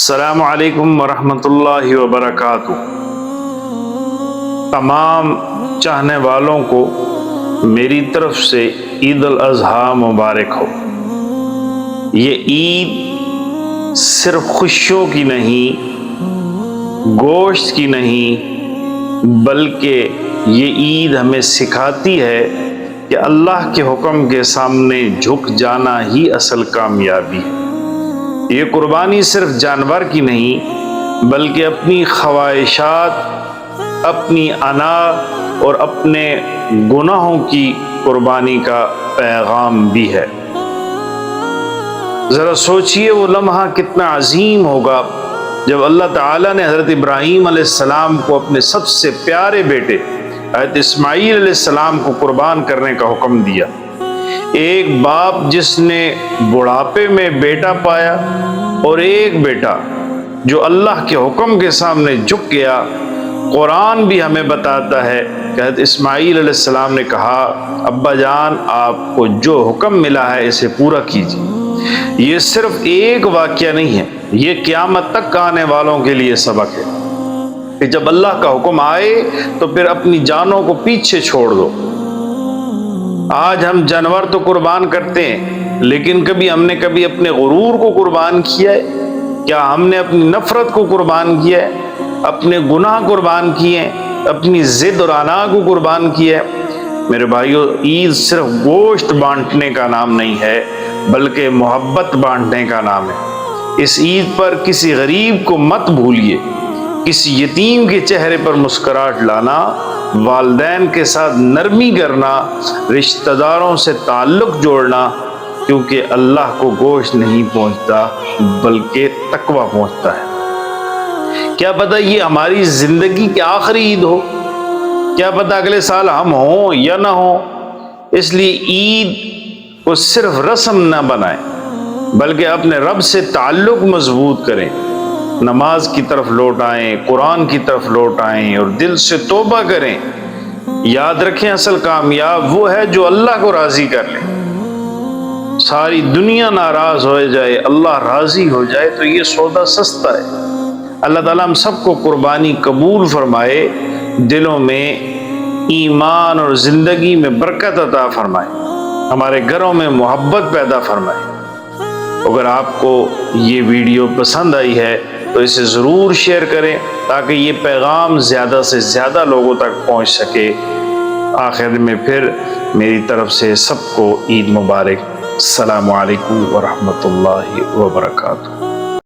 السلام علیکم ورحمۃ اللہ وبرکاتہ۔ تمام چاہنے والوں کو میری طرف سے عید الاضحیٰ مبارک ہو۔ یہ عید صرف خوشیوں کی نہیں، گوشت کی نہیں، بلکہ یہ عید ہمیں سکھاتی ہے کہ اللہ کے حکم کے سامنے جھک جانا ہی اصل کامیابی ہے۔ یہ قربانی صرف جانور کی نہیں، بلکہ اپنی خواہشات، اپنی انا اور اپنے گناہوں کی قربانی کا پیغام بھی ہے۔ ذرا سوچئے وہ لمحہ کتنا عظیم ہوگا جب اللہ تعالیٰ نے حضرت ابراہیم علیہ السلام کو اپنے سب سے پیارے بیٹے حضرت اسماعیل علیہ السلام کو قربان کرنے کا حکم دیا۔ ایک باپ جس نے بڑھاپے میں بیٹا پایا اور ایک بیٹا جو اللہ کے حکم کے سامنے جھک گیا۔ قرآن بھی ہمیں بتاتا ہے کہ حضرت اسماعیل علیہ السلام نے کہا، ابا جان آپ کو جو حکم ملا ہے اسے پورا کیجیے۔ یہ صرف ایک واقعہ نہیں ہے، یہ قیامت تک آنے والوں کے لیے سبق ہے کہ جب اللہ کا حکم آئے تو پھر اپنی جانوں کو پیچھے چھوڑ دو۔ آج ہم جانور تو قربان کرتے ہیں، لیکن ہم نے کبھی اپنے غرور کو قربان کیا ہے؟ کیا ہم نے اپنی نفرت کو قربان کیا ہے؟ اپنے گناہ قربان کیے ہیں؟ اپنی ضد اور انا کو قربان کیا ہے؟ میرے بھائیو، عید صرف گوشت بانٹنے کا نام نہیں ہے، بلکہ محبت بانٹنے کا نام ہے۔ اس عید پر کسی غریب کو مت بھولیے، کسی یتیم کے چہرے پر مسکراہٹ لانا، والدین کے ساتھ نرمی کرنا، رشتہ داروں سے تعلق جوڑنا، کیونکہ اللہ کو گوشت نہیں پہنچتا بلکہ تقویٰ پہنچتا ہے۔ کیا پتہ یہ ہماری زندگی کی آخری عید ہو، کیا پتہ اگلے سال ہم ہوں یا نہ ہوں۔ اس لیے عید کو صرف رسم نہ بنائیں، بلکہ اپنے رب سے تعلق مضبوط کریں، نماز کی طرف لوٹ آئیں، قرآن کی طرف لوٹ آئیں اور دل سے توبہ کریں۔ یاد رکھیں، اصل کامیاب وہ ہے جو اللہ کو راضی کر لے۔ ساری دنیا ناراض ہو جائے، اللہ راضی ہو جائے تو یہ سودا سستا ہے۔ اللہ تعالیٰ ہم سب کو قربانی قبول فرمائے، دلوں میں ایمان اور زندگی میں برکت عطا فرمائے، ہمارے گھروں میں محبت پیدا فرمائے۔ اگر آپ کو یہ ویڈیو پسند آئی ہے تو اسے ضرور شیئر کریں تاکہ یہ پیغام زیادہ سے زیادہ لوگوں تک پہنچ سکے۔ آخر میں پھر میری طرف سے سب کو عید مبارک۔ السلام علیکم ورحمۃ اللہ وبرکاتہ۔